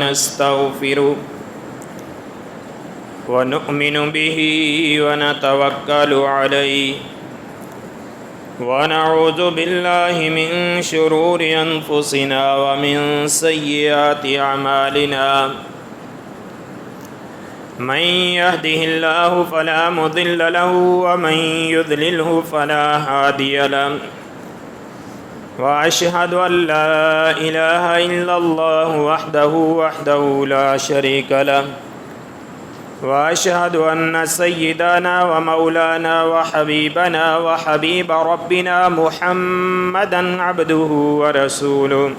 ونستغفره ونؤمن به ونتوكل عليه ونعوذ بالله من شرور أنفسنا ومن سيئات أعمالنا من يهده الله فلا مضل له ومن يضلله فلا هادي له وأشهد أن لا إله إلا الله وحده لا شريك له وأشهد أن سيدنا ومولانا وحبيبنا وحبيب ربنا محمدا عبده ورسوله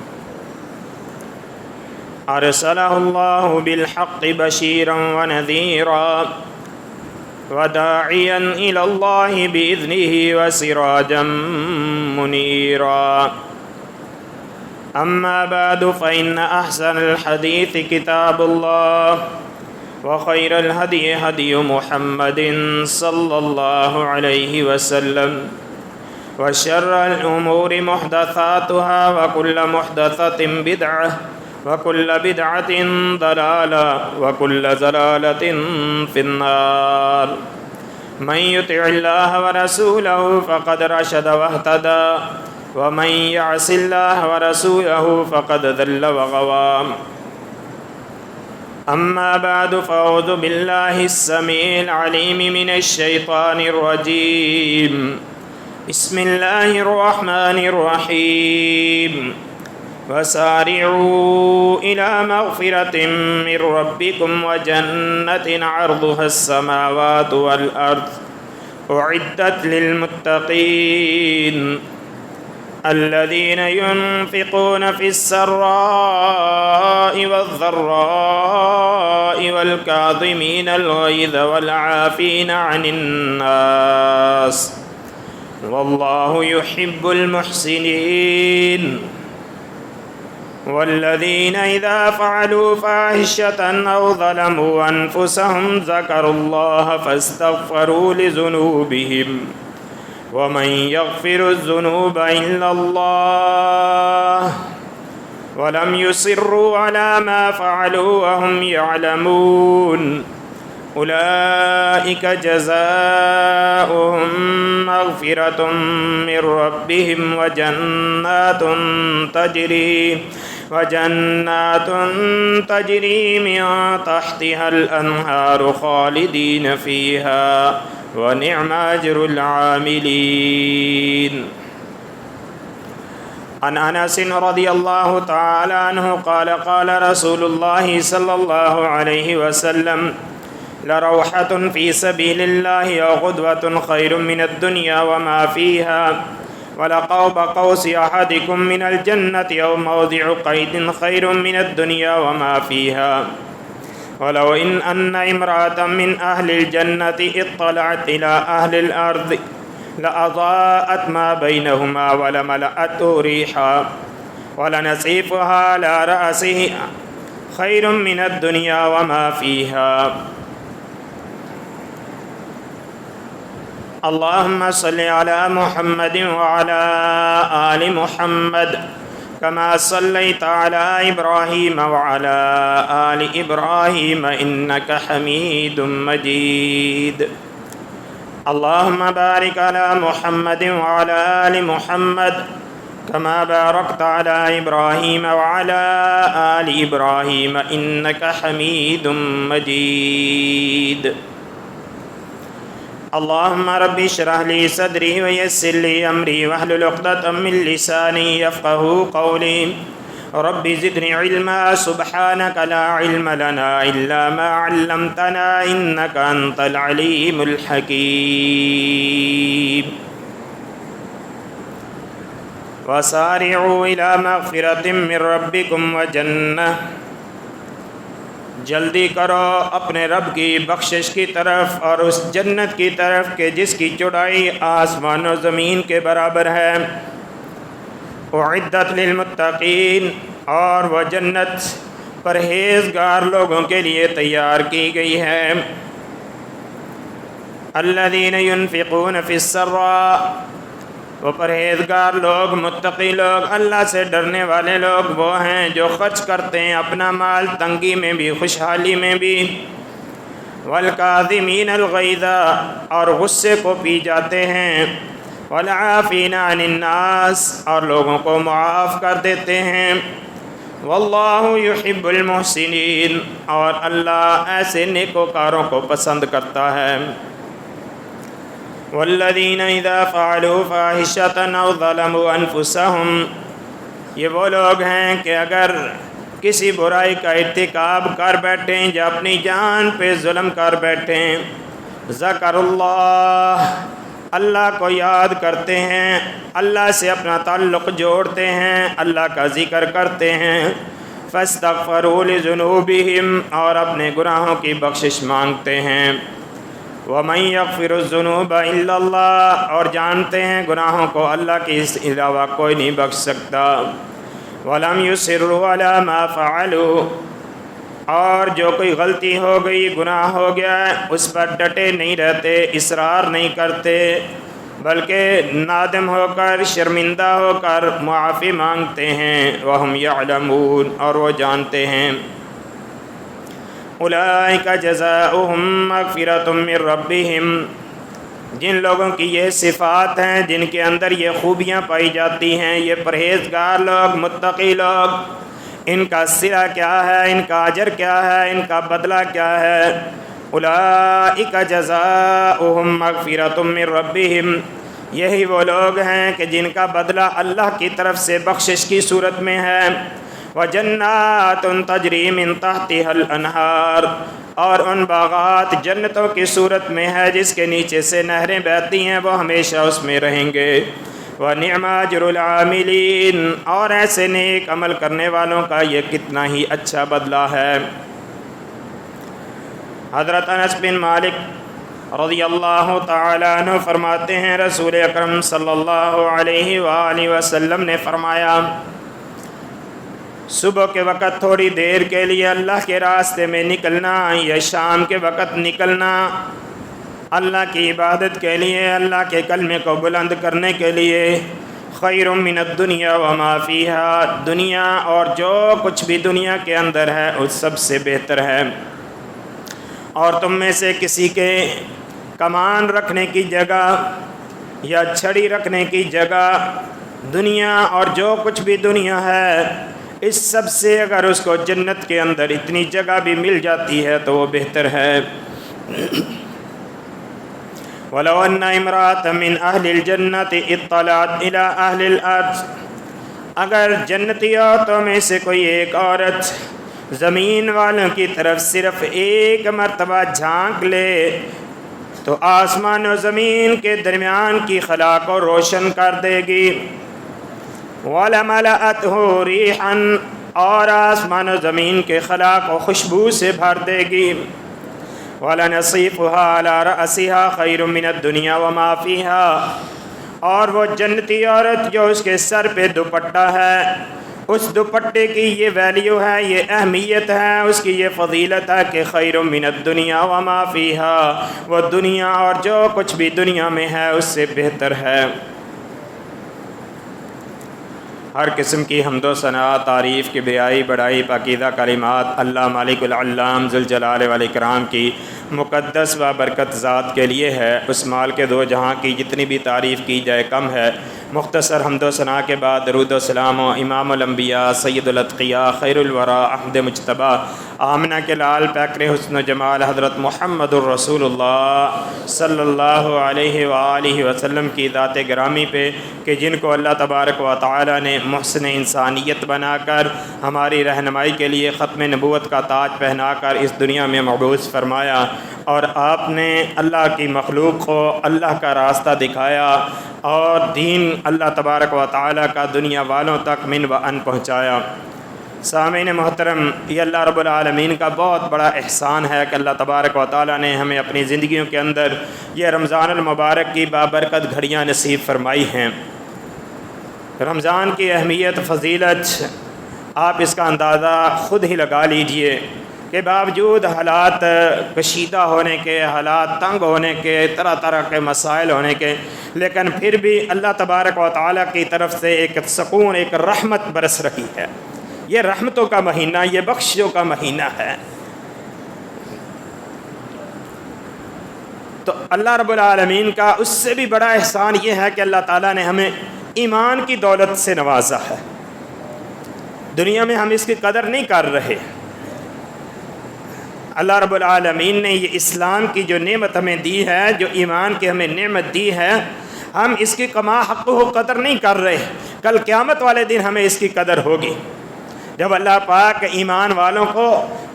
أرسله الله بالحق بشيرا ونذيرا وداعيا إلى الله بإذنه وسراجا منيرا أما بعد فإن أحسن الحديث كتاب الله وخير الهدي هدي محمد صلى الله عليه وسلم وشر الأمور محدثاتها وكل محدثة بدعة وكل بدعة ضلالة وكل ضلالة في النار من يطع الله ورسوله فقد رشد واهتدى ومن يعص الله ورسوله فقد ضل وغوى أما بعد فأعوذ بالله السميع العليم من الشيطان الرجيم بسم الله الرحمن الرحيم وسارعوا إلى مغفرة من ربكم وجنة عرضها السماوات والأرض أعدت للمتقين الذين ينفقون في السراء والضراء والكاظمين الغيظ والعافين عن الناس والله يحب المحسنين والذين إذا فعلوا فاحشة أو ظلموا أنفسهم ذكروا الله فاستغفروا لذنوبهم ومن يغفر الذنوب إلا الله ولم يصروا على ما فعلوا وهم يعلمون أولئك جزاؤهم مغفرة من ربهم وجنات تجري من تحتها الأنهار خالدين فيها ونعم أجر العاملين. عن أنس رضي الله تعالى عنه قال قال رسول الله صلى الله عليه وسلم لروحة في سبيل الله أو غدوة خير من الدنيا وما فيها ولقاب قوس أحدكم من الجنة أو موضع قيد خير من الدنيا وما فيها ولو أن امرأة من أهل الجنة اطلعت إلى أهل الأرض لأضاءت ما بينهما ولملأته ريحا ولنسيفها على رأسه خير من الدنيا وما فيها. اللهم صل على محمد وعلى آل محمد كما صليت على إبراهيم وعلى آل إبراهيم إنك حميد مجيد. اللهم بارك على محمد وعلى آل محمد كما باركت على إبراهيم وعلى آل إبراهيم إنك حميد مجيد. اللهم رب اشرح لي صدري ويسر لي أمري واحلل عقدة من لساني يفقهوا قولي. رب زدني علما سبحانك لا علم لنا إلا ما علمتنا إنك أنت العليم الحكيم. وسارعوا إلى مغفرة من ربكم وجنة، جلدی کرو اپنے رب کی بخشش کی طرف اور اس جنت کی طرف کہ جس کی چوڑائی آسمان و زمین کے برابر ہے. اعدت للمتقین، اور وہ جنت پرہیزگار لوگوں کے لیے تیار کی گئی ہے. الذین ينفقون فی السراء، وہ پرہیزگار لوگ، متقی لوگ، اللہ سے ڈرنے والے لوگ وہ ہیں جو خرچ کرتے ہیں اپنا مال تنگی میں بھی خوشحالی میں بھی۔ والکاظمین الغیظ، اور غصے کو پی جاتے ہیں۔ والعافین عن الناس، اور لوگوں کو معاف کر دیتے ہیں۔ واللہ یحب المحسنین، اور اللہ ایسے نیکوکاروں کو پسند کرتا ہے۔ والذین اذا فعلوا فاحشۃ او ظلموا انفسهم، یہ وہ لوگ ہیں کہ اگر کسی برائی کا ارتکاب کر بیٹھیں یا اپنی جان پہ ظلم کر بیٹھیں، ذکر اللہ کو یاد کرتے ہیں، اللہ سے اپنا تعلق جوڑتے ہیں، اللہ کا ذکر کرتے ہیں، فاستغفروا لذنوبہم، اور اپنے گناہوں کی بخشش مانگتے ہیں۔ وَمَن يَغْفِرُ الذُّنُوبَ إِلَّا اللَّهُ، اور جانتے ہیں گناہوں کو اللہ کے علاوہ کوئی نہیں بخش سکتا۔ وَلَمْ يُصِرُّوا عَلَى مَا فَعَلُوا، اور جو کوئی غلطی ہو گئی، گناہ ہو گیا، اس پر ڈٹے نہیں رہتے، اصرار نہیں کرتے، بلکہ نادم ہو کر، شرمندہ ہو کر معافی مانگتے ہیں۔ وَهُمْ يَعْلَمُونَ، اور وہ جانتے ہیں۔ اولئک جزاؤہم مغفرۃ من ربہم، جن لوگوں کی یہ صفات ہیں، جن کے اندر یہ خوبیاں پائی جاتی ہیں، یہ پرہیزگار لوگ، متقی لوگ، ان کا صلہ کیا ہے، ان کا اجر کیا ہے، ان کا بدلہ کیا ہے؟ اولئک جزاؤہم مغفرۃ من ربہم، یہی وہ لوگ ہیں کہ جن کا بدلہ اللہ کی طرف سے بخشش کی صورت میں ہے۔ وجنات تجری من تحتها الانہار، اور ان باغات جنتوں کی صورت میں ہے جس کے نیچے سے نہریں بہتی ہیں، وہ ہمیشہ اس میں رہیں گے۔ ونعم اجر العاملین، اور ایسے نیک عمل کرنے والوں کا یہ کتنا ہی اچھا بدلہ ہے۔ حضرت انس بن مالک رضی اللہ تعالیٰ عنہ فرماتے ہیں، رسول اکرم صلی اللہ علیہ وآلہ وسلم نے فرمایا، صبح کے وقت تھوڑی دیر کے لیے اللہ کے راستے میں نکلنا یا شام کے وقت نکلنا اللہ کی عبادت کے لیے، اللہ کے کلمے کو بلند کرنے کے لیے، خیر من الدنیا وما فیہا، دنیا اور جو کچھ بھی دنیا کے اندر ہے اس سب سے بہتر ہے۔ اور تم میں سے کسی کے کمان رکھنے کی جگہ یا چھڑی رکھنے کی جگہ، دنیا اور جو کچھ بھی دنیا ہے، اس سب سے اگر اس کو جنت کے اندر اتنی جگہ بھی مل جاتی ہے تو وہ بہتر ہے۔ وَلَوْ أَنَّ امْرَأَةً مِّنْ أَهْلِ الْجَنَّةِ اطَّلَعَتْ إِلَىٰ أَهْلِ الْأَرْضِ، اگر جنتی عورتوں میں سے کوئی ایک عورت زمین والوں کی طرف صرف ایک مرتبہ جھانک لے تو آسمان و زمین کے درمیان کی خلا کو روشن کر دے گی۔ وَلَمَلَأَتْهُ رِيحًا، اور آسمان و زمین کے خلا کو خوشبو سے بھر دے گی۔ وَلَنَصِيفُهَا عَلَى رَأْسِهَا خَيْرٌ مِّنَ الدُّنْيَا وَمَا فِيهَا، اور وہ جنتی عورت جو اس کے سر پہ دوپٹہ ہے، اس دوپٹے کی یہ ویلیو ہے، یہ اہمیت ہے، اس کی یہ فضیلت ہے کہ خیر من الدنیا وما فیہا، وہ دنیا اور جو کچھ بھی دنیا میں ہے اس سے بہتر ہے۔ ہر قسم کی حمد و ثنا، تعریف، کبریائی، بڑائی، پاکیزہ کلمات اللہ مالک العلام ذوالجلال والاکرام کی مقدس و برکت ذات کے لیے ہے۔ اس مال کے دو جہاں کی جتنی بھی تعریف کی جائے کم ہے۔ مختصر حمد و ثنا کے بعد درود و سلام و امام الانبیاء سید الاتقیاء خیر الورا احمد مجتبیٰ آمنہ کے لال پیکر حسن و جمال حضرت محمد الرسول اللہ صلی اللہ علیہ وآلہ وسلم کی ذات گرامی پہ، کہ جن کو اللہ تبارک و تعالی نے محسن انسانیت بنا کر ہماری رہنمائی کے لیے ختم نبوت کا تاج پہنا کر اس دنیا میں مبعوث فرمایا، اور آپ نے اللہ کی مخلوق کو اللہ کا راستہ دکھایا اور دین اللہ تبارک و تعالی کا دنیا والوں تک من و ان پہنچایا۔ سامعین محترم، یہ اللہ رب العالمین کا بہت بڑا احسان ہے کہ اللہ تبارک و تعالی نے ہمیں اپنی زندگیوں کے اندر یہ رمضان المبارک کی بابرکت گھڑیاں نصیب فرمائی ہیں۔ رمضان کی اہمیت، فضیلت آپ اس کا اندازہ خود ہی لگا لیجئے کے باوجود حالات کشیدہ ہونے کے، حالات تنگ ہونے کے، طرح طرح کے مسائل ہونے کے، لیکن پھر بھی اللہ تبارک و تعالیٰ کی طرف سے ایک سکون، ایک رحمت برس رہی ہے۔ یہ رحمتوں کا مہینہ، یہ بخشوں کا مہینہ ہے۔ تو اللہ رب العالمین کا اس سے بھی بڑا احسان یہ ہے کہ اللہ تعالیٰ نے ہمیں ایمان کی دولت سے نوازا ہے۔ دنیا میں ہم اس کی قدر نہیں کر رہے۔ اللہ رب العالمین نے یہ اسلام کی جو نعمت ہمیں دی ہے، جو ایمان کی ہمیں نعمت دی ہے، ہم اس کی کما حق و قدر نہیں کر رہے۔ کل قیامت والے دن ہمیں اس کی قدر ہوگی، جب اللہ پاک ایمان والوں کو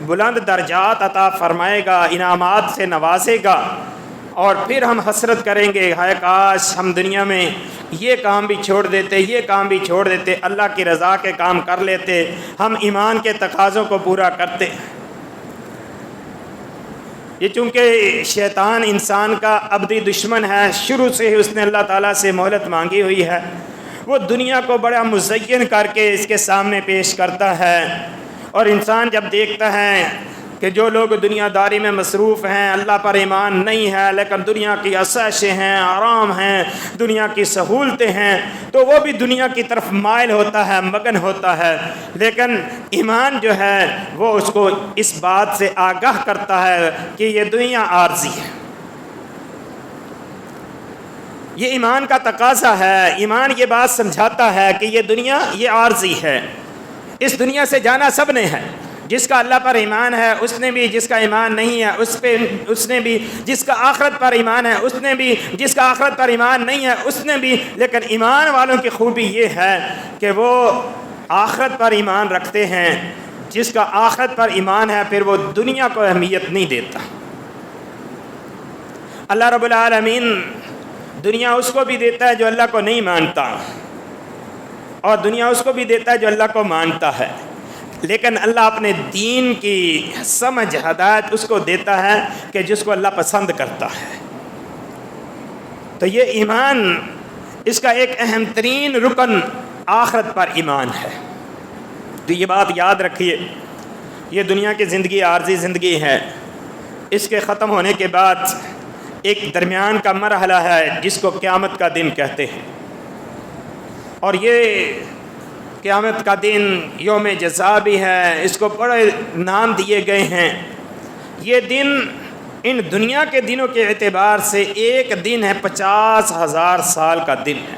بلند درجات عطا فرمائے گا، انعامات سے نوازے گا، اور پھر ہم حسرت کریں گے، ہائے کاش ہم دنیا میں یہ کام بھی چھوڑ دیتے، یہ کام بھی چھوڑ دیتے، اللہ کی رضا کے کام کر لیتے، ہم ایمان کے تقاضوں کو پورا کرتے۔ یہ چونکہ شیطان انسان کا ابدی دشمن ہے، شروع سے ہی اس نے اللہ تعالیٰ سے مہلت مانگی ہوئی ہے۔ وہ دنیا کو بڑا مزین کر کے اس کے سامنے پیش کرتا ہے، اور انسان جب دیکھتا ہے کہ جو لوگ دنیا داری میں مصروف ہیں، اللہ پر ایمان نہیں ہے، لیکن دنیا کی عشائشیں ہیں، آرام ہیں، دنیا کی سہولتیں ہیں، تو وہ بھی دنیا کی طرف مائل ہوتا ہے، مگن ہوتا ہے۔ لیکن ایمان جو ہے وہ اس کو اس بات سے آگاہ کرتا ہے کہ یہ دنیا عارضی ہے۔ یہ ایمان کا تقاضا ہے، ایمان یہ بات سمجھاتا ہے کہ یہ دنیا یہ عارضی ہے، اس دنیا سے جانا سب نے ہے۔ جس کا اللہ پر ایمان ہے اس نے بھی، جس کا ایمان نہیں ہے اس نے بھی، جس کا آخرت پر ایمان ہے اس نے بھی، جس کا آخرت پر ایمان نہیں ہے اس نے بھی۔ لیکن ایمان والوں کی خوبی یہ ہے کہ وہ آخرت پر ایمان رکھتے ہیں۔ جس کا آخرت پر ایمان ہے پھر وہ دنیا کو اہمیت نہیں دیتا۔ اللہ رب العالمین دنیا اس کو بھی دیتا ہے جو اللہ کو نہیں مانتا، اور دنیا اس کو بھی دیتا ہے جو اللہ کو مانتا ہے، لیکن اللہ اپنے دین کی سمجھ ہدایت اس کو دیتا ہے کہ جس کو اللہ پسند کرتا ہے۔ تو یہ ایمان، اس کا ایک اہم ترین رکن آخرت پر ایمان ہے۔ تو یہ بات یاد رکھیے، یہ دنیا کی زندگی عارضی زندگی ہے۔ اس کے ختم ہونے کے بعد ایک درمیان کا مرحلہ ہے جس کو قیامت کا دن کہتے ہیں، اور یہ قیامت کا دن یوم جزا بھی ہے، اس کو بڑے نام دیے گئے ہیں۔ یہ دن ان دنیا کے دنوں کے اعتبار سے ایک دن ہے 50,000 سال کا دن ہے۔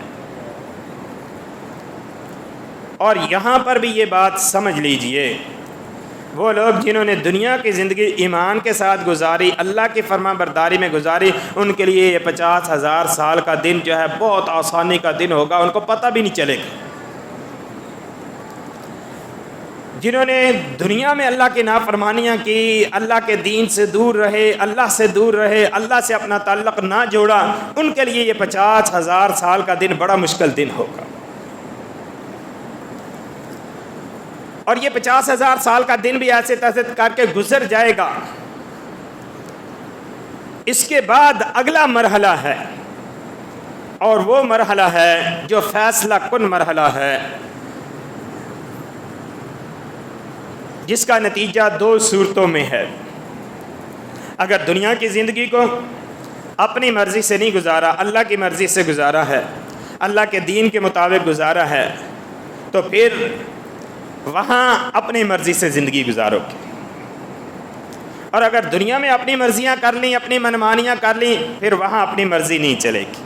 اور یہاں پر بھی یہ بات سمجھ لیجئے، وہ لوگ جنہوں نے دنیا کی زندگی ایمان کے ساتھ گزاری، اللہ کی فرما برداری میں گزاری، ان کے لیے یہ 50,000 سال کا دن جو ہے بہت آسانی کا دن ہوگا، ان کو پتہ بھی نہیں چلے گا۔ جنہوں نے دنیا میں اللہ کی نافرمانیاں کی، اللہ کے دین سے دور رہے، اللہ سے دور رہے، اللہ سے اپنا تعلق نہ جوڑا، ان کے لیے یہ 50,000 سال کا دن بڑا مشکل دن ہوگا۔ اور یہ 50,000 سال کا دن بھی ایسے تیسے کر کے گزر جائے گا۔ اس کے بعد اگلا مرحلہ ہے، اور وہ مرحلہ ہے جو فیصلہ کن مرحلہ ہے، جس کا نتیجہ 2 صورتوں میں ہے۔ اگر دنیا کی زندگی کو اپنی مرضی سے نہیں گزارا، اللہ کی مرضی سے گزارا ہے، اللہ کے دین کے مطابق گزارا ہے، تو پھر وہاں اپنی مرضی سے زندگی گزارو گے۔ اور اگر دنیا میں اپنی مرضیاں کر لیں، اپنی منمانیاں کر لیں، پھر وہاں اپنی مرضی نہیں چلے گی۔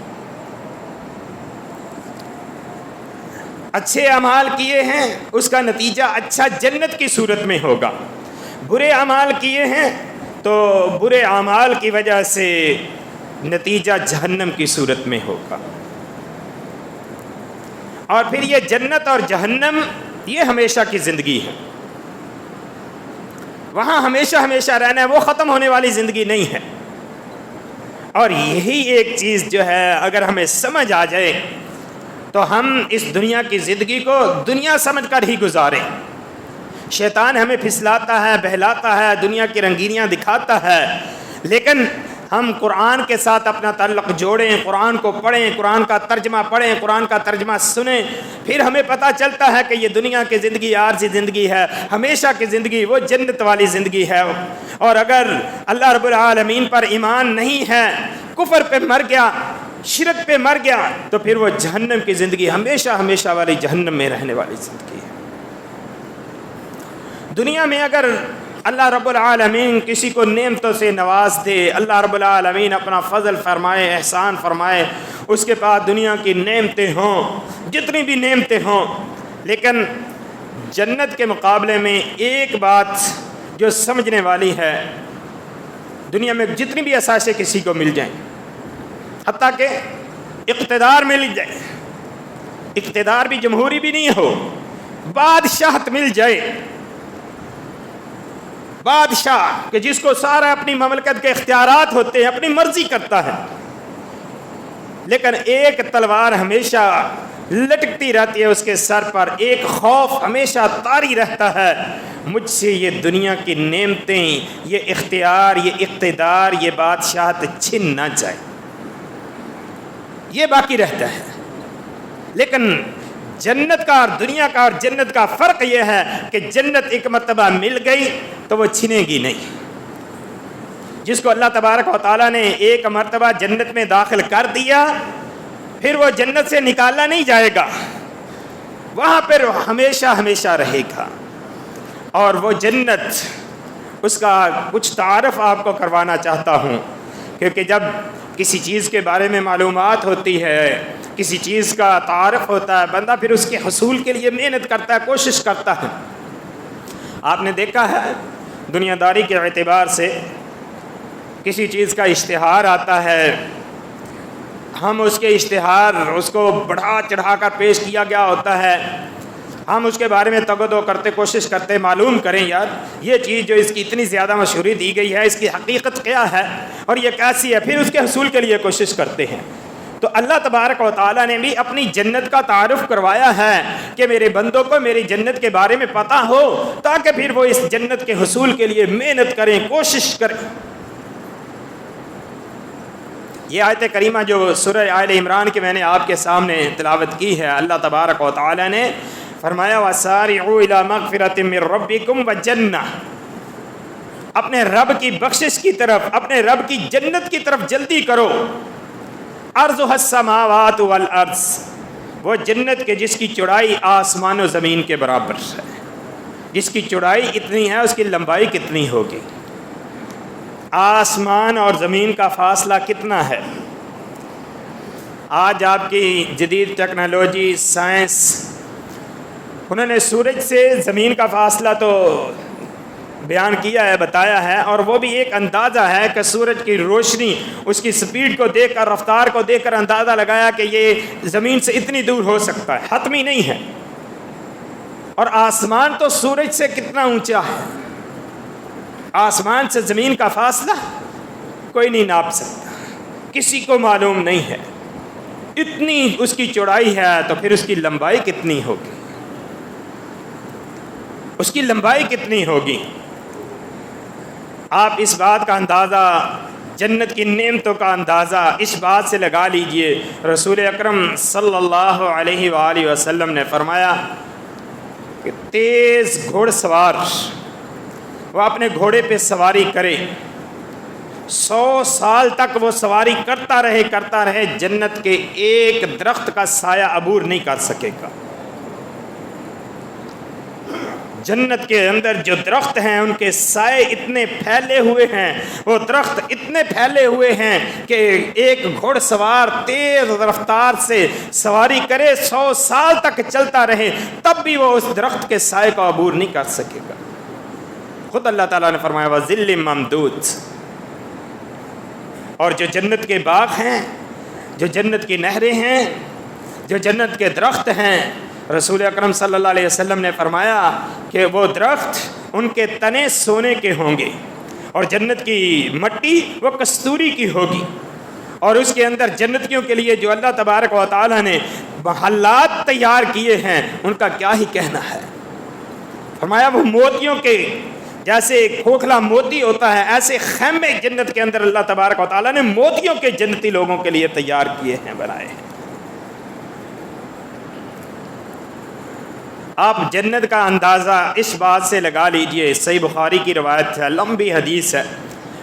اچھے اعمال کیے ہیں اس کا نتیجہ اچھا جنت کی صورت میں ہوگا، برے اعمال کیے ہیں تو برے اعمال کی وجہ سے نتیجہ جہنم کی صورت میں ہوگا۔ اور پھر یہ جنت اور جہنم یہ ہمیشہ کی زندگی ہے، وہاں ہمیشہ ہمیشہ رہنا ہے، وہ ختم ہونے والی زندگی نہیں ہے۔ اور یہی ایک چیز جو ہے اگر ہمیں سمجھ آ جائے تو ہم اس دنیا کی زندگی کو دنیا سمجھ کر ہی گزاریں۔ شیطان ہمیں پھسلاتا ہے، بہلاتا ہے، دنیا کی رنگینیاں دکھاتا ہے، لیکن ہم قرآن کے ساتھ اپنا تعلق جوڑیں، قرآن کو پڑھیں، قرآن کا ترجمہ پڑھیں، قرآن کا ترجمہ سنیں، پھر ہمیں پتہ چلتا ہے کہ یہ دنیا کی زندگی عارضی زندگی ہے، ہمیشہ کی زندگی وہ جنت والی زندگی ہے۔ اور اگر اللہ رب العالمین پر ایمان نہیں ہے، کفر پہ مر گیا، شرک پہ مر گیا، تو پھر وہ جہنم کی زندگی ہمیشہ ہمیشہ والی جہنم میں رہنے والی زندگی ہے۔ دنیا میں اگر اللہ رب العالمین کسی کو نعمتوں سے نواز دے، اللہ رب العالمین اپنا فضل فرمائے، احسان فرمائے، اس کے بعد دنیا کی نعمتیں ہوں، جتنی بھی نعمتیں ہوں، لیکن جنت کے مقابلے میں ایک بات جو سمجھنے والی ہے، دنیا میں جتنی بھی اثاثے کسی کو مل جائیں، حتیٰ کہ اقتدار مل جائے، اقتدار بھی جمہوری بھی نہیں ہو، بادشاہت مل جائے، بادشاہ کہ جس کو سارا اپنی مملکت کے اختیارات ہوتے ہیں، اپنی مرضی کرتا ہے، لیکن ایک تلوار ہمیشہ لٹکتی رہتی ہے اس کے سر پر، ایک خوف ہمیشہ طاری رہتا ہے، مجھ سے یہ دنیا کی نعمتیں، یہ اختیار، یہ اقتدار، یہ بادشاہت چھن نہ جائے، یہ باقی رہتا ہے۔ لیکن جنت کا اور دنیا کا اور جنت کا فرق یہ ہے کہ جنت ایک مرتبہ مل گئی تو وہ چھنے گی نہیں۔ جس کو اللہ تبارک و تعالیٰ نے ایک مرتبہ جنت میں داخل کر دیا، پھر وہ جنت سے نکالا نہیں جائے گا، وہاں پر ہمیشہ ہمیشہ رہے گا۔ اور وہ جنت، اس کا کچھ تعارف آپ کو کروانا چاہتا ہوں، کیونکہ جب کسی چیز کے بارے میں معلومات ہوتی ہے، کسی چیز کا تعارف ہوتا ہے، بندہ پھر اس کے حصول کے لیے محنت کرتا ہے، کوشش کرتا ہے۔ آپ نے دیکھا ہے دنیا داری کے اعتبار سے کسی چیز کا اشتہار آتا ہے، ہم اس کے اشتہار اس کو بڑھا چڑھا کر پیش کیا گیا ہوتا ہے، ہم اس کے بارے میں تگ و دو کرتے، کوشش کرتے معلوم کریں یار یہ چیز جو اس کی اتنی زیادہ مشہوری دی گئی ہے، اس کی حقیقت کیا ہے اور یہ کیسی ہے، پھر اس کے حصول کے لیے کوشش کرتے ہیں۔ تو اللہ تبارک و تعالیٰ نے بھی اپنی جنت کا تعارف کروایا ہے کہ میرے بندوں کو میری جنت کے بارے میں پتہ ہو، تاکہ پھر وہ اس جنت کے حصول کے لیے محنت کریں، کوشش کریں۔ یہ آیت کریمہ جو سورہ آل عمران کی میں نے آپ کے سامنے تلاوت کی ہے، اللہ تبارک و تعالیٰ نے فرمایا وَسَارِعُوا إِلَىٰ مَغْفِرَةٍ مِّن رَبِّكُمْ وَجَنَّةٍ، اپنے رب کی بخشش کی طرف، اپنے رب کی جنت کی طرف جلدی کرو۔ عرضها السماوات والارض، وہ جنت کے جس کی چوڑائی آسمان و زمین کے برابر ہے، جس کی چوڑائی اتنی ہے اس کی لمبائی کتنی ہوگی، آسمان اور زمین کا فاصلہ کتنا ہے۔ آج آپ کی جدید ٹیکنالوجی، سائنس، انہوں نے سورج سے زمین کا فاصلہ تو بیان کیا ہے، بتایا ہے، اور وہ بھی ایک اندازہ ہے کہ سورج کی روشنی، اس کی سپیڈ کو دیکھ کر، رفتار کو دیکھ کر اندازہ لگایا کہ یہ زمین سے اتنی دور ہو سکتا ہے، حتمی نہیں ہے۔ اور آسمان تو سورج سے کتنا اونچا ہے، آسمان سے زمین کا فاصلہ کوئی نہیں ناپ سکتا، کسی کو معلوم نہیں ہے، اتنی اس کی چوڑائی ہے، تو پھر اس کی لمبائی کتنی ہوگی، اس کی لمبائی کتنی ہوگی۔ آپ اس بات کا اندازہ، جنت کی نعمتوں کا اندازہ اس بات سے لگا لیجئے، رسول اکرم صلی اللہ علیہ وآلہ وسلم نے فرمایا کہ تیز گھوڑ سوار وہ اپنے گھوڑے پہ سواری کرے، 100 سال تک وہ سواری کرتا رہے، جنت کے ایک درخت کا سایہ عبور نہیں کر سکے گا۔ جنت کے اندر جو درخت ہیں ان کے سائے اتنے پھیلے ہوئے ہیں، وہ درخت اتنے پھیلے ہوئے ہیں کہ ایک گھوڑ سوار تیز رفتار سے سواری کرے، 100 سال تک چلتا رہے، تب بھی وہ اس درخت کے سائے کو عبور نہیں کر سکے گا۔ خود اللہ تعالیٰ نے فرمایا وَظِلٍّ مَّمْدُودٍ، اور جو جنت کے باغ ہیں، جو جنت کی نہریں ہیں، جو جنت کے درخت ہیں، رسول اکرم صلی اللہ علیہ وسلم نے فرمایا کہ وہ درخت ان کے تنے سونے کے ہوں گے، اور جنت کی مٹی وہ کستوری کی ہوگی، اور اس کے اندر جنتیوں کے لیے جو اللہ تبارک و تعالیٰ نے محلات تیار کیے ہیں ان کا کیا ہی کہنا ہے۔ فرمایا وہ موتیوں کے جیسے کھوکھلا موتی ہوتا ہے، ایسے خیمے جنت کے اندر اللہ تبارک و تعالیٰ نے موتیوں کے جنتی لوگوں کے لیے تیار کیے ہیں، بنائے ہیں۔ آپ جنت کا اندازہ اس بات سے لگا لیجئے، صحیح بخاری کی روایت ہے، لمبی حدیث ہے،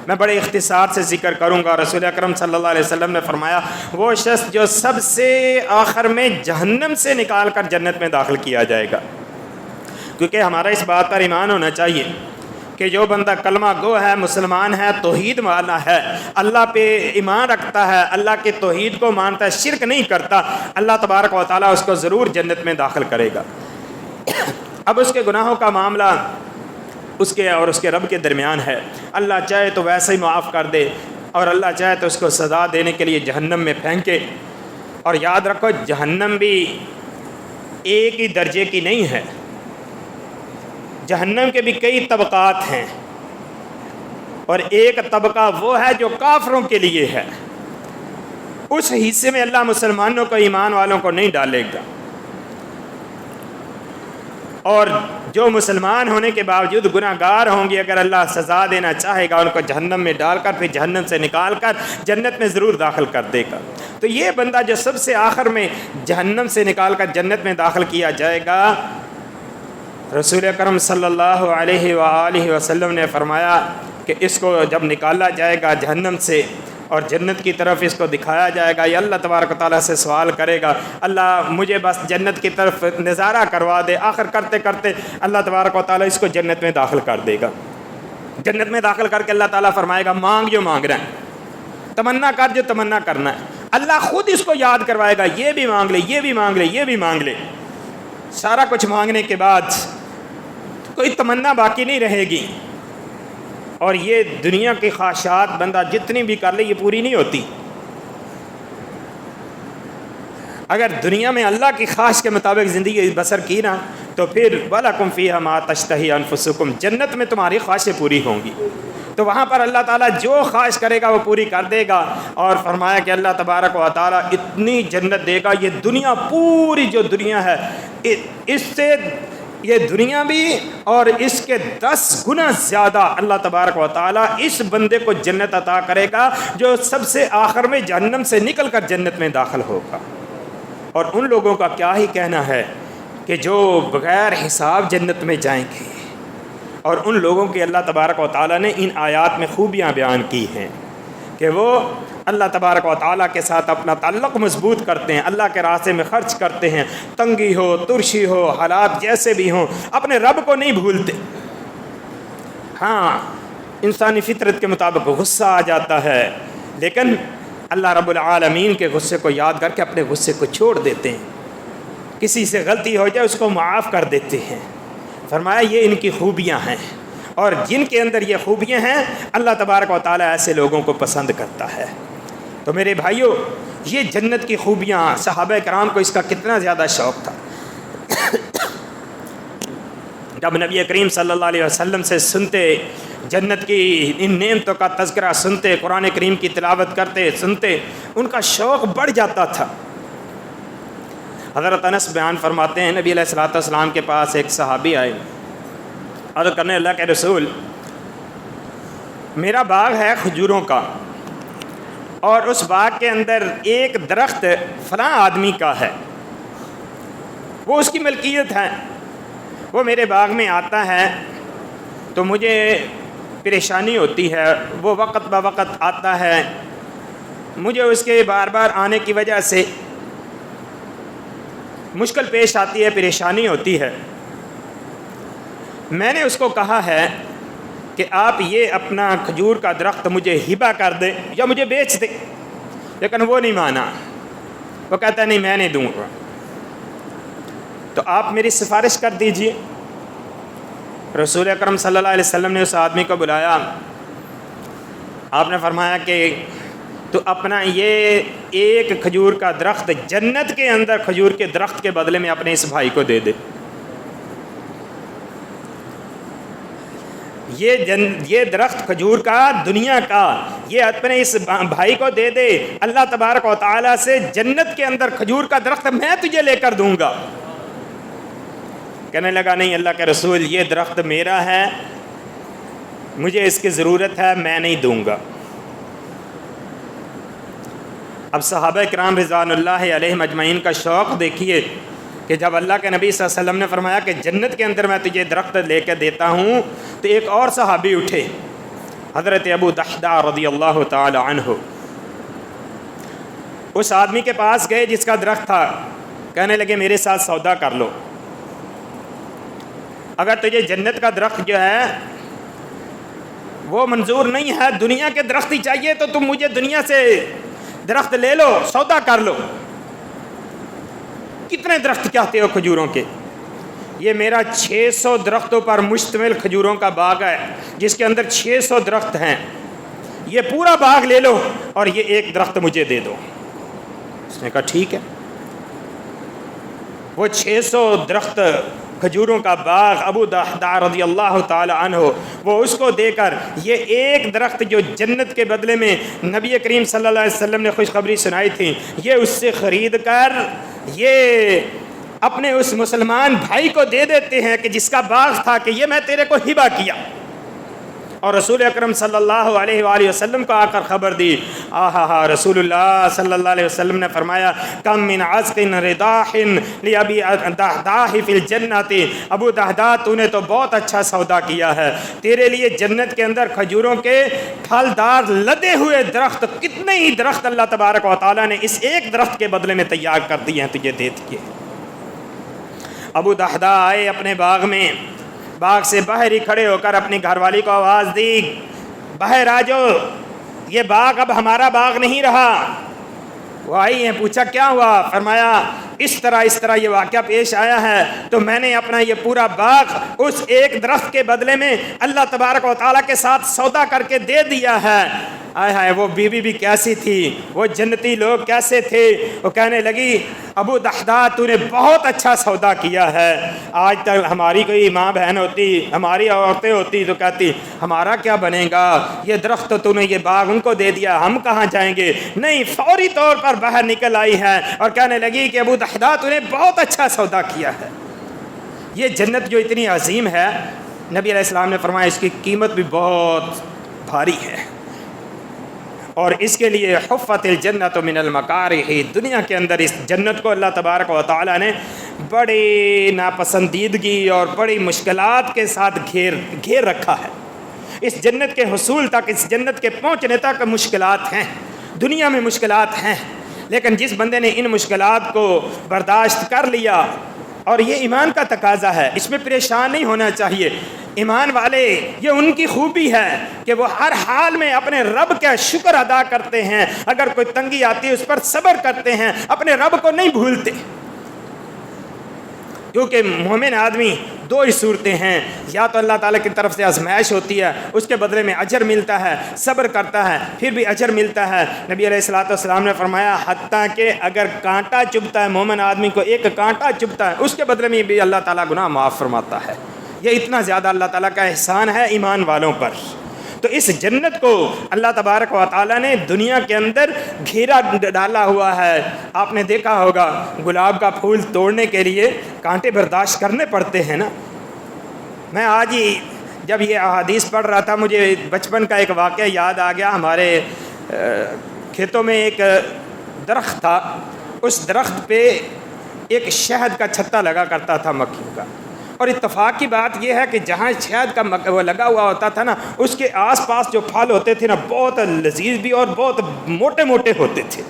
میں بڑے اختصار سے ذکر کروں گا۔ رسول اکرم صلی اللہ علیہ وسلم نے فرمایا، وہ شخص جو سب سے آخر میں جہنم سے نکال کر جنت میں داخل کیا جائے گا، کیونکہ ہمارا اس بات پر ایمان ہونا چاہیے کہ جو بندہ کلمہ گو ہے، مسلمان ہے، توحید والا ہے، اللہ پہ ایمان رکھتا ہے، اللہ کے توحید کو مانتا ہے، شرک نہیں کرتا، اللہ تبارک و تعالیٰ اس کو ضرور جنت میں داخل کرے گا۔ اب اس کے گناہوں کا معاملہ اس کے اور اس کے رب کے درمیان ہے، اللہ چاہے تو ویسے ہی معاف کر دے، اور اللہ چاہے تو اس کو سزا دینے کے لیے جہنم میں پھینکے۔ اور یاد رکھو، جہنم بھی ایک ہی درجے کی نہیں ہے، جہنم کے بھی کئی طبقات ہیں، اور ایک طبقہ وہ ہے جو کافروں کے لیے ہے، اس حصے میں اللہ مسلمانوں کو، ایمان والوں کو نہیں ڈالے گا، اور جو مسلمان ہونے کے باوجود گناہ گار ہوں گے، اگر اللہ سزا دینا چاہے گا ان کو جہنم میں ڈال کر پھر جہنم سے نکال کر جنت میں ضرور داخل کر دے گا۔ تو یہ بندہ جو سب سے آخر میں جہنم سے نکال کر جنت میں داخل کیا جائے گا، رسول اکرم صلی اللہ علیہ وآلہ وسلم نے فرمایا کہ اس کو جب نکالا جائے گا جہنم سے اور جنت کی طرف اس کو دکھایا جائے گا، یہ اللہ تبارک و تعالیٰ سے سوال کرے گا، اللہ مجھے بس جنت کی طرف نظارہ کروا دے۔ آخر کرتے کرتے اللہ تبارک و تعالیٰ اس کو جنت میں داخل کر دے گا۔ جنت میں داخل کر کے اللہ تعالیٰ فرمائے گا، مانگ جو مانگ رہا ہے، تمنا کر جو تمنا کرنا ہے۔ اللہ خود اس کو یاد کروائے گا، یہ بھی مانگ لے، یہ بھی مانگ لے، یہ بھی مانگ لے۔ سارا کچھ مانگنے کے بعد کوئی تمنا باقی نہیں رہے گی، اور یہ دنیا کی خواہشات بندہ جتنی بھی کر لے یہ پوری نہیں ہوتی۔ اگر دنیا میں اللہ کی خواہش کے مطابق زندگی بسر کی نا تو پھر وَلَكُمْ فِيهَا مَا تَشْتَهِي أَنفُسُكُمْ، جنت میں تمہاری خواہشیں پوری ہوں گی۔ تو وہاں پر اللہ تعالیٰ جو خواہش کرے گا وہ پوری کر دے گا، اور فرمایا کہ اللہ تبارک و تعالیٰ اتنی جنت دے گا، یہ دنیا پوری جو دنیا ہے اس سے یہ دنیا بھی اور اس کے 10 گنا زیادہ اللہ تبارک و تعالیٰ اس بندے کو جنت عطا کرے گا جو سب سے آخر میں جہنم سے نکل کر جنت میں داخل ہوگا۔ اور ان لوگوں کا کیا ہی کہنا ہے کہ جو بغیر حساب جنت میں جائیں گے، اور ان لوگوں کے اللہ تبارک و تعالیٰ نے ان آیات میں خوبیاں بیان کی ہیں کہ وہ اللہ تبارک و تعالیٰ کے ساتھ اپنا تعلق مضبوط کرتے ہیں، اللہ کے راستے میں خرچ کرتے ہیں، تنگی ہو، ترشی ہو، حالات جیسے بھی ہوں، اپنے رب کو نہیں بھولتے۔ ہاں، انسانی فطرت کے مطابق غصہ آ جاتا ہے، لیکن اللہ رب العالمین کے غصے کو یاد کر کے اپنے غصے کو چھوڑ دیتے ہیں، کسی سے غلطی ہو جائے اس کو معاف کر دیتے ہیں۔ فرمایا یہ ان کی خوبیاں ہیں، اور جن کے اندر یہ خوبیاں ہیں اللہ تبارک و تعالیٰ ایسے لوگوں کو پسند کرتا ہے۔ تو میرے بھائیوں، یہ جنت کی خوبیاں، صحابہ کرام کو اس کا کتنا زیادہ شوق تھا۔ جب نبی کریم صلی اللہ علیہ وسلم سے سنتے، جنت کی ان نعمتوں کا تذکرہ سنتے، قرآن کریم کی تلاوت کرتے سنتے، ان کا شوق بڑھ جاتا تھا۔ حضرت انس بیان فرماتے ہیں، نبی علیہ الصلوۃ والسلام کے پاس ایک صحابی آئے، عرض کرنے، اللہ کے رسول، میرا باغ ہے کھجوروں کا، اور اس باغ کے اندر ایک درخت فلاں آدمی کا ہے، وہ اس کی ملکیت ہے، وہ میرے باغ میں آتا ہے تو مجھے پریشانی ہوتی ہے، وہ وقت بہ وقت آتا ہے، مجھے اس کے بار بار آنے کی وجہ سے مشکل پیش آتی ہے، پریشانی ہوتی ہے۔ میں نے اس کو کہا ہے کہ آپ یہ اپنا کھجور کا درخت مجھے ہبہ کر دے یا مجھے بیچ دے، لیکن وہ نہیں مانا، وہ کہتا ہے نہیں میں نہیں دوں گا۔ تو آپ میری سفارش کر دیجئے۔ رسول اکرم صلی اللہ علیہ وسلم نے اس آدمی کو بلایا، آپ نے فرمایا کہ تو اپنا یہ ایک کھجور کا درخت جنت کے اندر کھجور کے درخت کے بدلے میں اپنے اس بھائی کو دے دے۔ یہ درخت کھجور کا دنیا کا، یہ اپنے اس بھائی کو دے دے، اللہ تبارک و تعالیٰ سے جنت کے اندر کھجور کا درخت میں تجھے لے کر دوں گا۔ کہنے لگا نہیں اللہ کے رسول، یہ درخت میرا ہے مجھے اس کی ضرورت ہے، میں نہیں دوں گا۔ اب صحابہ کرام رضوان اللہ علیہم اجمعین کا شوق دیکھیے کہ جب اللہ کے نبی صلی اللہ علیہ وسلم نے فرمایا کہ جنت کے اندر میں تجھے درخت لے کے دیتا ہوں، تو ایک اور صحابی اٹھے، حضرت ابو دحدہ رضی اللہ تعالی عنہ، اس آدمی کے پاس گئے جس کا درخت تھا، کہنے لگے میرے ساتھ سودا کر لو، اگر تجھے جنت کا درخت جو ہے وہ منظور نہیں ہے، دنیا کے درخت ہی چاہیے، تو تم مجھے دنیا سے درخت لے لو، سودا کر لو۔ کتنے درخت چاہتے ہو کھجوروں کے؟ یہ میرا 600 درختوں پر مشتمل کھجوروں کا باغ ہے، جس کے اندر 600 درخت ہیں، یہ پورا باغ لے لو اور یہ ایک درخت مجھے دے دو۔ اس نے کہا ٹھیک ہے۔ وہ 600 درخت کھجوروں کا باغ ابو دحدہ رضی اللہ تعالی عنہ، وہ اس کو دے کر یہ ایک درخت جو جنت کے بدلے میں نبی کریم صلی اللہ علیہ وسلم نے خوشخبری سنائی تھی، یہ اس سے خرید کر یہ اپنے اس مسلمان بھائی کو دے دیتے ہیں کہ جس کا باغ تھا کہ یہ میں تیرے کو ہبہ کیا۔ اور رسول اکرم صلی اللہ علیہ وآلہ وسلم کو آ کر خبر دی، رسول اللہ صلی اللہ علیہ وسلم نے فرمایا کم من عزق رداح لابی دحداہ فی الجنت، ابو دحدہ تو نے تو بہت اچھا سودا کیا ہے، تیرے لیے جنت کے اندر کھجوروں کے پھلدار لدے ہوئے درخت، کتنے ہی درخت اللہ تبارک و تعالیٰ نے اس ایک درخت کے بدلے میں تیار کر دیے ہیں، تجھے دے دیے۔ ابو دحدہ آئے اپنے باغ میں، باغ سے باہر ہی کھڑے ہو کر اپنی گھر والی کو آواز دی، باہر آ جاؤ، یہ باغ اب ہمارا باغ نہیں رہا۔ وہ آئی ہیں، پوچھا کیا ہوا؟ فرمایا اس طرح یہ واقعہ پیش آیا ہے، تو میں نے اپنا یہ پورا باغ اس ایک درخت کے بدلے میں اللہ تبارک و تعالیٰ کے ساتھ سودا کر کے دے دیا ہے۔ آئے ہائے، وہ بیوی بھی کیسی تھی، وہ جنتی لوگ کیسے تھے، وہ کہنے لگی ابو دحدہ تو نے بہت اچھا سودا کیا ہے، آج تک ہماری کوئی ماں بہن ہوتی، ہماری عورتیں ہوتی تو کہتی ہمارا کیا بنے گا، یہ درخت تو نے یہ باغ ان کو دے دیا، ہم کہاں جائیں گے؟ نہیں، فوری طور پر باہر نکل آئی ہے اور کہنے لگی کہ ابو دحدہ تو نے بہت اچھا سودا کیا ہے۔ یہ جنت جو اتنی عظیم ہے، نبی علیہ السلام نے فرمایا اس کی قیمت بھی بہت بھاری ہے، اور اس کے لیے حفت الجنت من المکارہ، دنیا کے اندر اس جنت کو اللہ تبارک و تعالیٰ نے بڑی ناپسندیدگی اور بڑی مشکلات کے ساتھ گھیر رکھا ہے۔ اس جنت کے حصول تک، اس جنت کے پہنچنے تک مشکلات ہیں، دنیا میں مشکلات ہیں، لیکن جس بندے نے ان مشکلات کو برداشت کر لیا، اور یہ ایمان کا تقاضا ہے، اس میں پریشان نہیں ہونا چاہیے۔ ایمان والے یہ ان کی خوبی ہے کہ وہ ہر حال میں اپنے رب کا شکر ادا کرتے ہیں، اگر کوئی تنگی آتی ہے اس پر صبر کرتے ہیں، اپنے رب کو نہیں بھولتے، کیونکہ مومن آدمی دو ہی صورتیں ہیں، یا تو اللہ تعالیٰ کی طرف سے آزمائش ہوتی ہے، اس کے بدلے میں اجر ملتا ہے، صبر کرتا ہے پھر بھی اجر ملتا ہے۔ نبی علیہ الصلوۃ والسلام نے فرمایا حتیٰ کہ اگر کانٹا چبھتا ہے، مومن آدمی کو ایک کانٹا چبھتا ہے، اس کے بدلے میں بھی اللہ تعالیٰ گناہ معاف فرماتا ہے۔ یہ اتنا زیادہ اللہ تعالیٰ کا احسان ہے ایمان والوں پر۔ تو اس جنت کو اللہ تبارک و تعالیٰ نے دنیا کے اندر گھیرا ڈالا ہوا ہے۔ آپ نے دیکھا ہوگا گلاب کا پھول توڑنے کے لیے کانٹے برداشت کرنے پڑتے ہیں نا۔ میں آج ہی جب یہ احادیث پڑھ رہا تھا، مجھے بچپن کا ایک واقعہ یاد آ گیا۔ ہمارے کھیتوں میں ایک درخت تھا، اس درخت پہ ایک شہد کا چھتا لگا کرتا تھا مکھیوں کا، اور اتفاق کی بات یہ ہے کہ جہاں شہد کا وہ لگا ہوا ہوتا تھا نا، اس کے آس پاس جو پھل ہوتے تھے نا بہت لذیذ بھی اور بہت موٹے موٹے ہوتے تھے،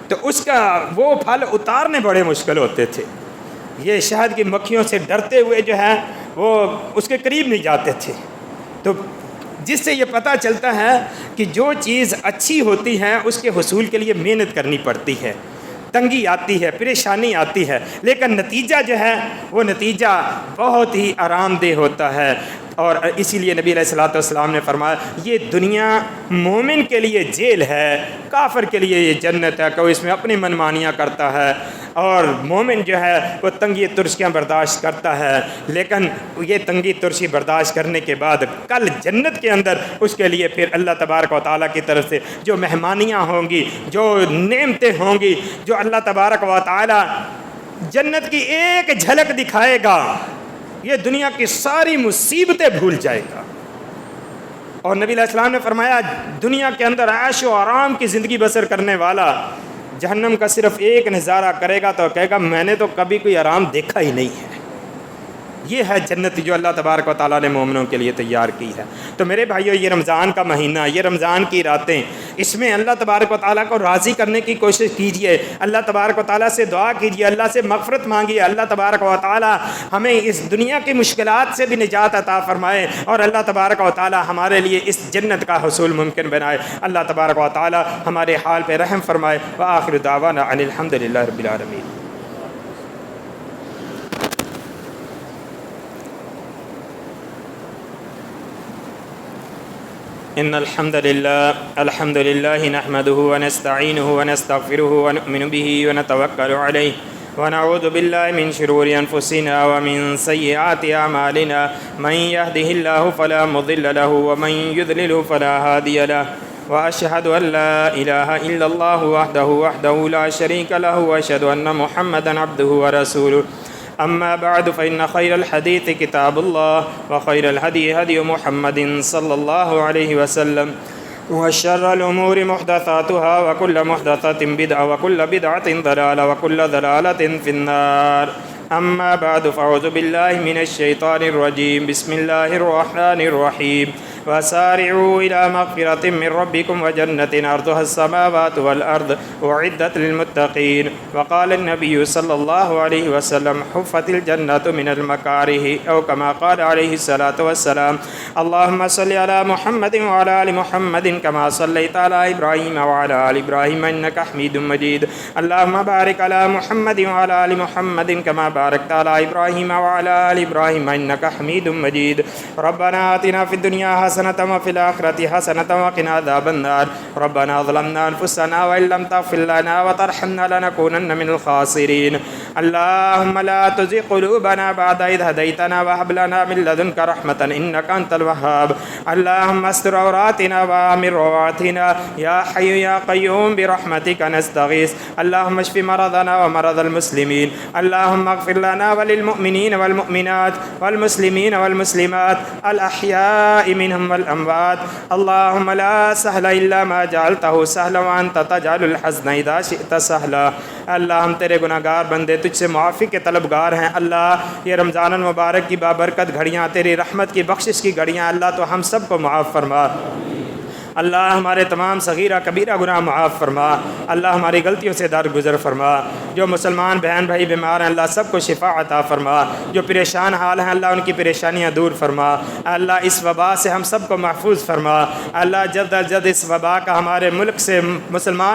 تو اس کا وہ پھل اتارنے بڑے مشکل ہوتے تھے۔ یہ شہد کی مکھیوں سے ڈرتے ہوئے جو ہے وہ اس کے قریب نہیں جاتے تھے۔ تو جس سے یہ پتہ چلتا ہے کہ جو چیز اچھی ہوتی ہے اس کے حصول کے لیے محنت کرنی پڑتی ہے، تنگی آتی ہے، پریشانی آتی ہے، لیکن نتیجہ جو ہے وہ نتیجہ بہت ہی آرام دہ ہوتا ہے۔ اور اسی لیے نبی علیہ الصلوۃ والسلام نے فرمایا یہ دنیا مومن کے لیے جیل ہے، کافر کے لیے یہ جنت ہے کہ وہ اس میں اپنی منمانیاں کرتا ہے، اور مومن جو ہے وہ تنگی ترشیاں برداشت کرتا ہے، لیکن یہ تنگی ترشی برداشت کرنے کے بعد کل جنت کے اندر اس کے لیے پھر اللہ تبارک و تعالیٰ کی طرف سے جو مہمانیاں ہوں گی، جو نعمتیں ہوں گی، جو اللہ تبارک و تعالیٰ جنت کی ایک جھلک دکھائے گا، یہ دنیا کی ساری مصیبتیں بھول جائے گا۔ اور نبی علیہ السلام نے فرمایا دنیا کے اندر عیش و آرام کی زندگی بسر کرنے والا جہنم کا صرف ایک نظارہ کرے گا تو کہے گا میں نے تو کبھی کوئی آرام دیکھا ہی نہیں ہے۔ یہ ہے جنت جو اللہ تبارک و تعالیٰ نے مومنوں کے لیے تیار کی ہے۔ تو میرے بھائیو، یہ رمضان کا مہینہ، یہ رمضان کی راتیں، اس میں اللہ تبارک و تعالیٰ کو راضی کرنے کی کوشش کیجئے، اللہ تبارک و تعالیٰ سے دعا کیجئے، اللہ سے مغفرت مانگیے، اللہ تبارک و تعالیٰ ہمیں اس دنیا کی مشکلات سے بھی نجات عطا فرمائے اور اللہ تبارک و تعالیٰ ہمارے لیے اس جنت کا حصول ممکن بنائے۔ اللہ تبارک و تعالیٰ ہمارے حال پہ رحم فرمائے۔ وآخر دعوانا ان الحمد للہ رب العالمین۔ ان الحمد لله نحمده ونستعينه ونستغفره ونؤمن به ونتوكل عليه ونعوذ بالله من شرور انفسنا ومن سيئات اعمالنا، من يهده الله فلا مضل له ومن يضلل فلا هادي له، واشهد ان لا اله الا الله وحده لا شريك له، واشهد ان محمدا عبده ورسوله۔ أما بعد فإن خير الحديث كتاب الله، وخير الهدي هدي محمد صلى الله عليه وسلم، وشر الأمور محدثاتها، وكل محدثة بدعة، وكل بدعة ضلالة، وكل ضلالة في النار۔ أما بعد فأعوذ بالله من الشيطان الرجيم، بسم الله الرحمن الرحيم، وسارعوا إلى مغفرة من ربكم وجنة عرضها السماوات والأرض أعدت للمتقين، وقال النبي صلى الله عليه وسلم حفت الجنة من المكاره، أو كما قال عليه الصلاة والسلام اللهم صل على محمد وعلى آل محمد كما صليت على إبراهيم وعلى آل إبراهيم إنك حميد مجيد، اللهم بارك على محمد وعلى آل محمد كما باركت على إبراهيم وعلى آل إبراهيم إنك حميد مجيد، ربنا آتنا في الدنيا حسنة وفي الآخرة حسنة وقنا عذاب النار، ربنا ظلمنا أنفسنا وإن لم تغفر لنا وترحمنا لنكونن من الخاسرين، اللهم لا تزغ قلوبنا بعد إذ هديتنا وهب لنا من لدنك رحمة إنك أنت الوهاب، اللهم استر عوراتنا وآمن روعاتنا، يا حي يا قيوم برحمتك نستغيث، اللهم اشف مرضنا ومرضى المسلمين، اللهم اغفر لنا وللمؤمنين والمؤمنات والمسلمين والمسلمات الأحياء منهم والأموات، اللهم لا سهل إلا ما جعلته سهلا وأنت تجعل الحزن إذا شئت سهلا۔ اللہ ہم تیرے گناہ گار بندے تجھ سے معافی کے طلبگار ہیں، اللہ یہ رمضان المبارک کی بابرکت گھڑیاں، تیری رحمت کی بخشش کی گھڑیاں، اللہ تو ہم سب کو معاف فرما، اللہ ہمارے تمام صغیرہ کبیرہ گناہ معاف فرما، اللہ ہماری غلطیوں سے درگزر فرما، جو مسلمان بہن بھائی بیمار ہیں اللہ سب کو شفا عطا فرما، جو پریشان حال ہیں اللہ ان کی پریشانیاں دور فرما، اللہ اس وبا سے ہم سب کو محفوظ فرما، اللہ جلد از جلد اس وبا کا ہمارے ملک سے مسلمان